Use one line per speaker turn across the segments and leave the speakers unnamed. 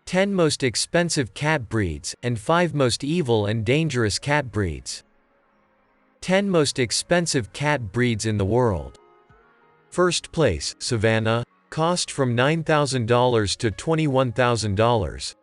10 most expensive cat breeds, and 5 most evil and dangerous cat breeds. 10 most expensive cat breeds in the world. First place, Savannah, cost from $9,000 to $21,000.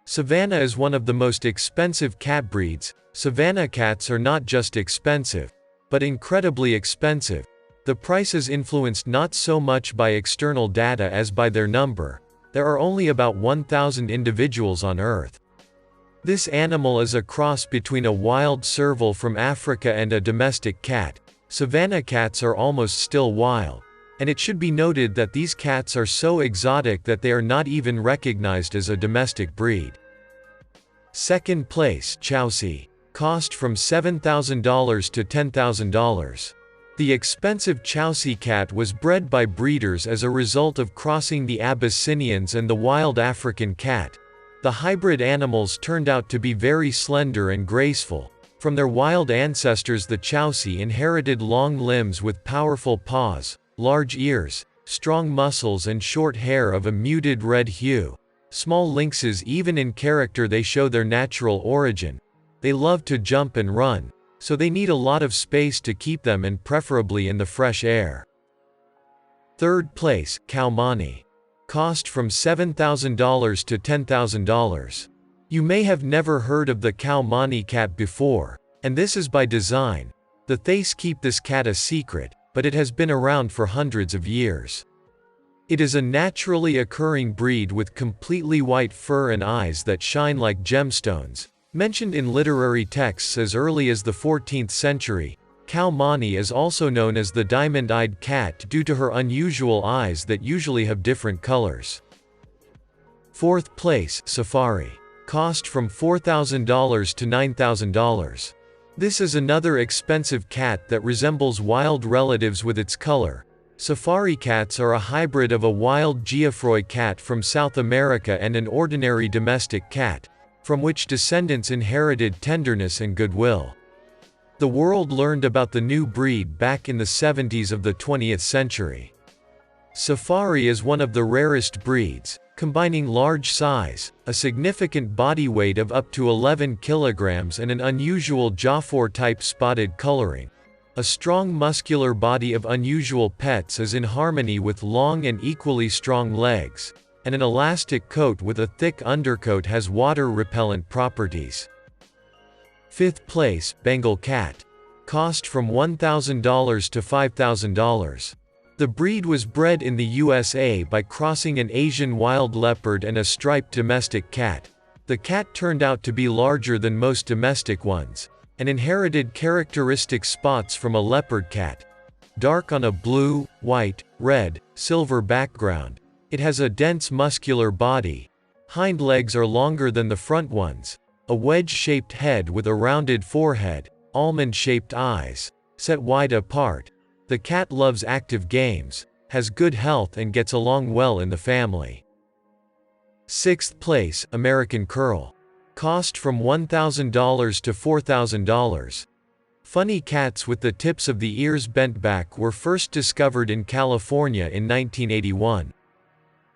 Savannah is one of the most expensive cat breeds. Savannah cats are not just expensive, but incredibly expensive. The price is influenced not so much by external data as by their number. There are only about 1,000 individuals on Earth. This animal is a cross between a wild serval from Africa and a domestic cat. Savannah cats are almost still wild, and it should be noted that these cats are so exotic that they are not even recognized as a domestic breed. Second place, Chausie, cost from $7,000 to $10,000. The expensive Chausie cat was bred by breeders as a result of crossing the Abyssinians and the wild African cat. The hybrid animals turned out to be very slender and graceful. From their wild ancestors, the Chausie inherited long limbs with powerful paws, large ears, strong muscles and short hair of a muted red hue. Small lynxes, even in character they show their natural origin. They love to jump and run, so they need a lot of space to keep them and preferably in the fresh air. Third place, Caumani. Cost from $7,000 to $10,000. You may have never heard of the Caumani cat before, and this is by design. The Thais keep this cat a secret, but it has been around for hundreds of years. It is a naturally occurring breed with completely white fur and eyes that shine like gemstones. Mentioned in literary texts as early as the 14th century, Caumani is also known as the diamond-eyed cat due to her unusual eyes that usually have different colors. Fourth place, Safari. Cost from $4,000 to $9,000. This is another expensive cat that resembles wild relatives with its color. Safari cats are a hybrid of a wild Geoffroy cat from South America and an ordinary domestic cat, from which descendants inherited tenderness and goodwill. The world learned about the new breed back in the 70s of the 20th century. Safari is one of the rarest breeds, combining large size, a significant body weight of up to 11 kilograms and an unusual Joffre-type spotted coloring. A strong muscular body of unusual pets is in harmony with long and equally strong legs, and an elastic coat with a thick undercoat has water-repellent properties. Fifth place, Bengal cat. Cost from $1,000 to $5,000. The breed was bred in the USA by crossing an Asian wild leopard and a striped domestic cat. The cat turned out to be larger than most domestic ones, and inherited characteristic spots from a leopard cat. Dark on a blue, white, red, silver background. It has a dense muscular body. Hind legs are longer than the front ones. A wedge-shaped head with a rounded forehead, almond-shaped eyes, set wide apart. The cat loves active games, has good health and gets along well in the family. Sixth place, American Curl. Cost from $1,000 to $4,000. Funny cats with the tips of the ears bent back were first discovered in California in 1981.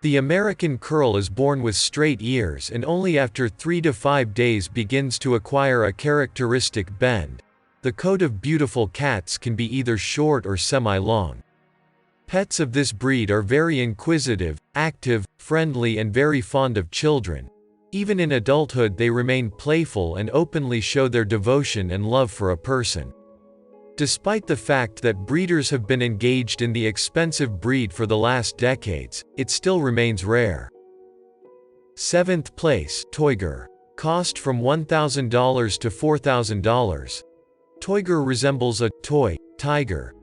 The American Curl is born with straight ears and only after 3 to 5 days begins to acquire a characteristic bend. The coat of beautiful cats can be either short or semi-long. Pets of this breed are very inquisitive, active, friendly and very fond of children. Even in adulthood they remain playful and openly show their devotion and love for a person. Despite the fact that breeders have been engaged in the expensive breed for the last decades, it still remains rare. Seventh place, Toyger. Cost from $1,000 to $4,000. Toyger resembles a toy tiger.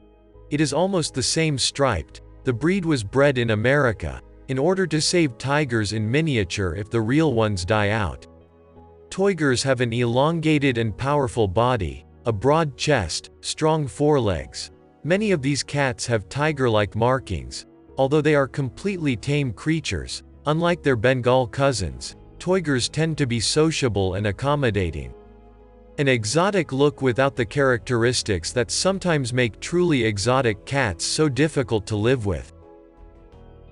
It is almost the same striped. The breed was bred in America, in order to save tigers in miniature if the real ones die out. Toygers have an elongated and powerful body, a broad chest, strong forelegs. Many of these cats have tiger-like markings. Although they are completely tame creatures, unlike their Bengal cousins, Toygers tend to be sociable and accommodating. An exotic look without the characteristics that sometimes make truly exotic cats so difficult to live with.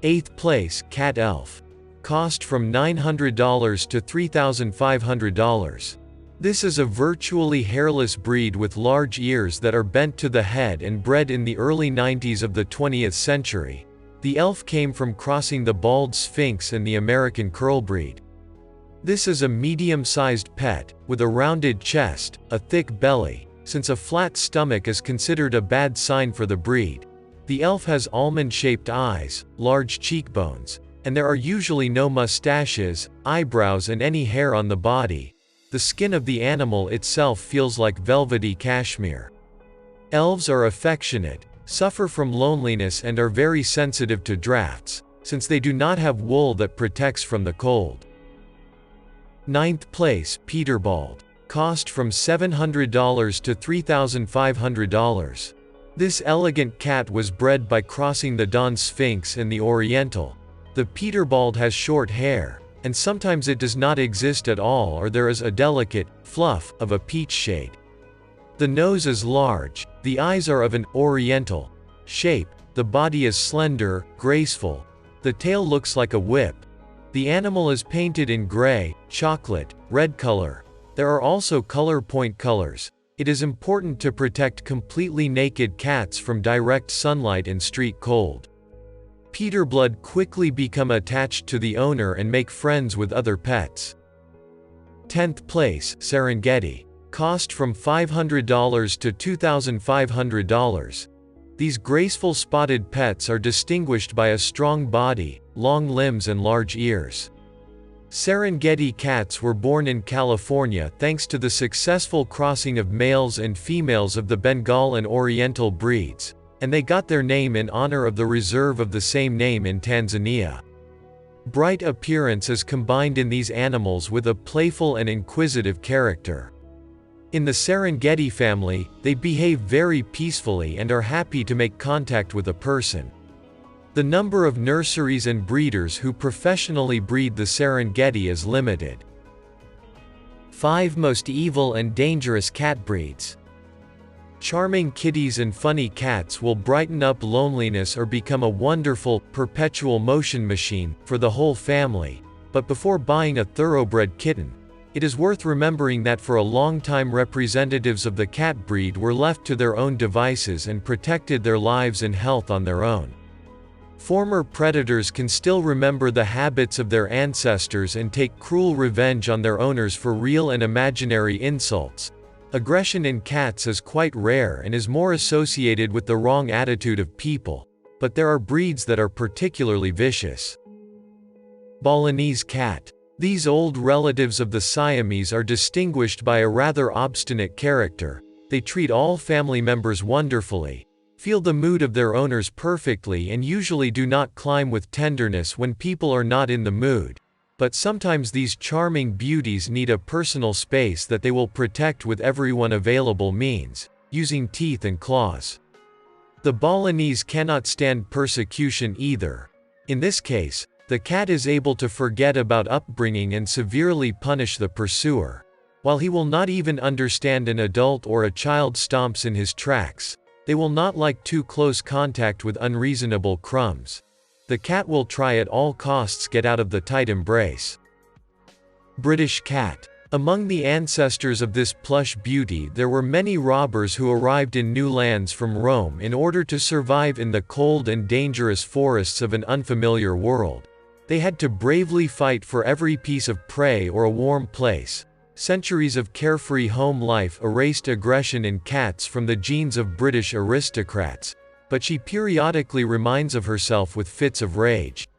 Eighth place, Cat Elf. cost from $900 to $3,500. This is a virtually hairless breed with large ears that are bent to the head and bred in the early 90s of the 20th century. The elf came from crossing the bald Sphynx and the American curl breed. This is a medium-sized pet, with a rounded chest, a thick belly, since a flat stomach is considered a bad sign for the breed. The elf has almond-shaped eyes, large cheekbones, and there are usually no mustaches, eyebrows and any hair on the body. The skin of the animal itself feels like velvety cashmere. Elves are affectionate, suffer from loneliness and are very sensitive to drafts, since they do not have wool that protects from the cold. 9th place, Peterbald. Cost from $700 to $3,500. This elegant cat was bred by crossing the Don Sphynx and the Oriental. The Peterbald has short hair, and sometimes it does not exist at all, or there is a delicate fluff of a peach shade. The nose is large, the eyes are of an Oriental shape, the body is slender, graceful, the tail looks like a whip. The animal is painted in gray, chocolate, red color. There are also color point colors. It is important to protect completely naked cats from direct sunlight and street cold. Peterbald quickly become attached to the owner and make friends with other pets. 10th place, Serengeti. Cost from $500 to $2,500. These graceful spotted pets are distinguished by a strong body, long limbs and large ears. Serengeti cats were born in California thanks to the successful crossing of males and females of the Bengal and Oriental breeds, and they got their name in honor of the reserve of the same name in Tanzania. Bright appearance is combined in these animals with a playful and inquisitive character. In the Serengeti family, they behave very peacefully and are happy to make contact with a person. The number of nurseries and breeders who professionally breed the Serengeti is limited. 5 most evil and dangerous cat breeds. Charming kitties and funny cats will brighten up loneliness or become a wonderful, perpetual motion machine for the whole family, but before buying a thoroughbred kitten, it is worth remembering that for a long time representatives of the cat breed were left to their own devices and protected their lives and health on their own. Former predators can still remember the habits of their ancestors and take cruel revenge on their owners for real and imaginary insults. Aggression in cats is quite rare and is more associated with the wrong attitude of people, but there are breeds that are particularly vicious. Balinese cat. These old relatives of the Siamese are distinguished by a rather obstinate character. They treat all family members wonderfully, feel the mood of their owners perfectly, and usually do not climb with tenderness when people are not in the mood. But sometimes these charming beauties need a personal space that they will protect with everyone available means, using teeth and claws. The Balinese cannot stand persecution either. In this case, the cat is able to forget about upbringing and severely punish the pursuer. While he will not even understand an adult or a child stomps in his tracks, they will not like too close contact with unreasonable crumbs. The cat will try at all costs get out of the tight embrace. British cat. Among the ancestors of this plush beauty there were many robbers who arrived in new lands from Rome in order to survive in the cold and dangerous forests of an unfamiliar world. They had to bravely fight for every piece of prey or a warm place. Centuries of carefree home life erased aggression in cats from the genes of British aristocrats, but she periodically reminds of herself with fits of rage.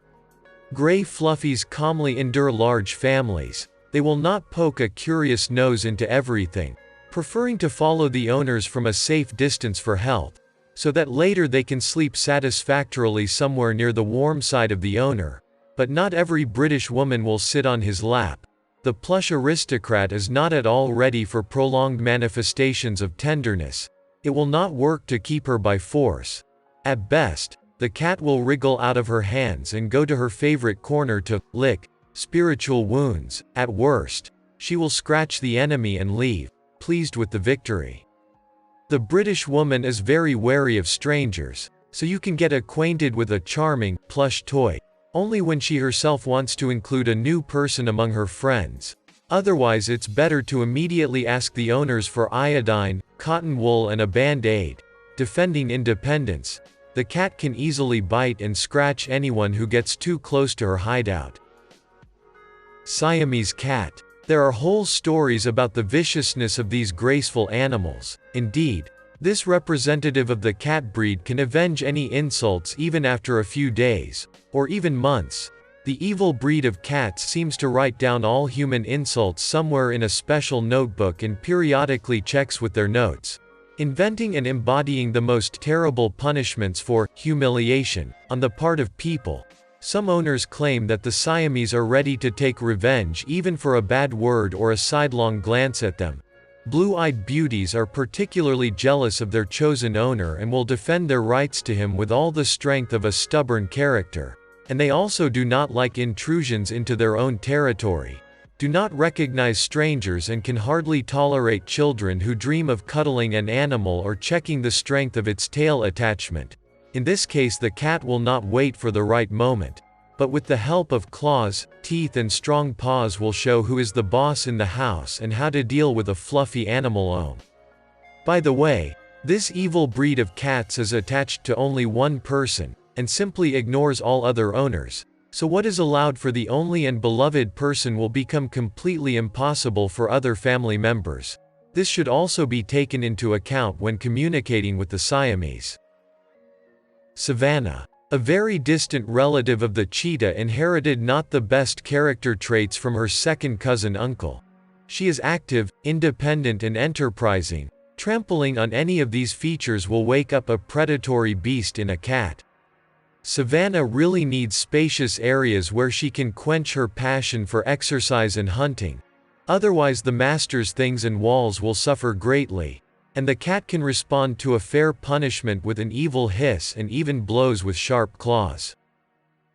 Grey fluffies calmly endure large families. They will not poke a curious nose into everything, preferring to follow the owners from a safe distance for health, so that later they can sleep satisfactorily somewhere near the warm side of the owner. But not every British woman will sit on his lap. The plush aristocrat is not at all ready for prolonged manifestations of tenderness. It will not work to keep her by force. At best, the cat will wriggle out of her hands and go to her favorite corner to lick spiritual wounds. At worst, she will scratch the enemy and leave, pleased with the victory. The British woman is very wary of strangers, so you can get acquainted with a charming, plush toy Only when she herself wants to include a new person among her friends. Otherwise it's better to immediately ask the owners for iodine, cotton wool and a band-aid. Defending independence. The cat can easily bite and scratch anyone who gets too close to her hideout. Siamese cat. There are whole stories about the viciousness of these graceful animals. Indeed, this representative of the cat breed can avenge any insults even after a few days, or even months. The evil breed of cats seems to write down all human insults somewhere in a special notebook and periodically checks with their notes, inventing and embodying the most terrible punishments for humiliation on the part of people. Some owners claim that the Siamese are ready to take revenge even for a bad word or a sidelong glance at them. Blue-eyed beauties are particularly jealous of their chosen owner and will defend their rights to him with all the strength of a stubborn character. And they also do not like intrusions into their own territory, do not recognize strangers and can hardly tolerate children who dream of cuddling an animal or checking the strength of its tail attachment. In this case the cat will not wait for the right moment, but with the help of claws, teeth and strong paws will show who is the boss in the house and how to deal with a fluffy animal. By the way, this evil breed of cats is attached to only one person, and simply ignores all other owners, so what is allowed for the only and beloved person will become completely impossible for other family members. This should also be taken into account when communicating with the Siamese. Savannah. A very distant relative of the cheetah inherited not the best character traits from her second cousin uncle. She is active, independent and enterprising. Trampling on any of these features will wake up a predatory beast in a cat. Savannah really needs spacious areas where she can quench her passion for exercise and hunting. Otherwise the master's things and walls will suffer greatly, and the cat can respond to a fair punishment with an evil hiss and even blows with sharp claws.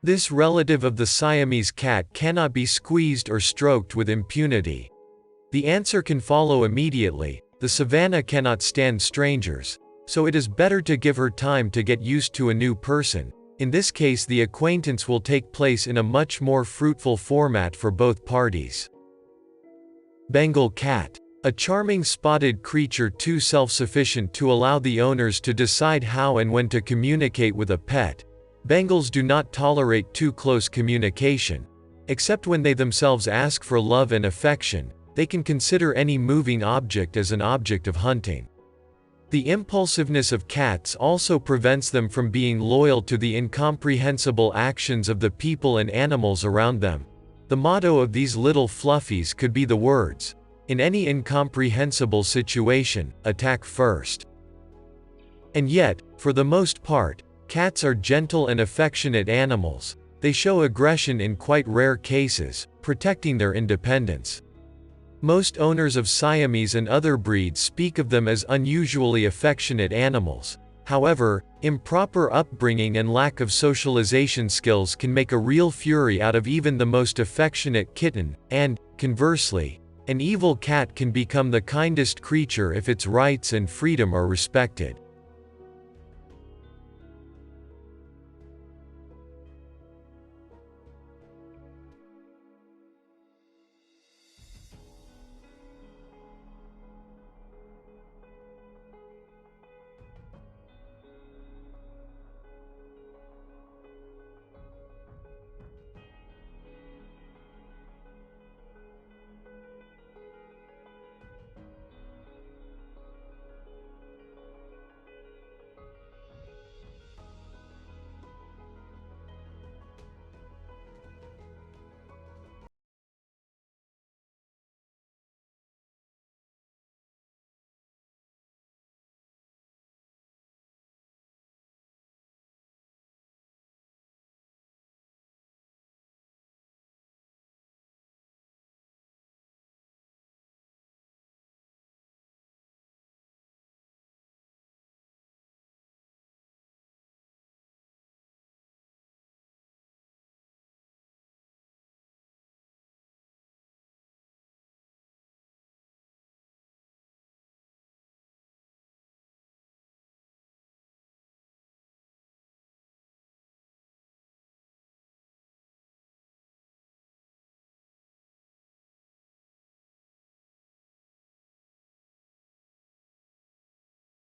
This relative of the Siamese cat cannot be squeezed or stroked with impunity. The answer can follow immediately. The Savannah cannot stand strangers, so it is better to give her time to get used to a new person. In this case the acquaintance will take place in a much more fruitful format for both parties. Bengal cat. A charming spotted creature too self-sufficient to allow the owners to decide how and when to communicate with a pet. Bengals do not tolerate too close communication. Except when they themselves ask for love and affection, they can consider any moving object as an object of hunting. The impulsiveness of cats also prevents them from being loyal to the incomprehensible actions of the people and animals around them. The motto of these little fluffies could be the words, "In any incomprehensible situation, attack first." And yet, for the most part, cats are gentle and affectionate animals. They show aggression in quite rare cases, protecting their independence. Most owners of Siamese and other breeds speak of them as unusually affectionate animals. However, improper upbringing and lack of socialization skills can make a real fury out of even the most affectionate kitten, and, conversely, an evil cat can become the kindest creature if its rights and freedom are respected.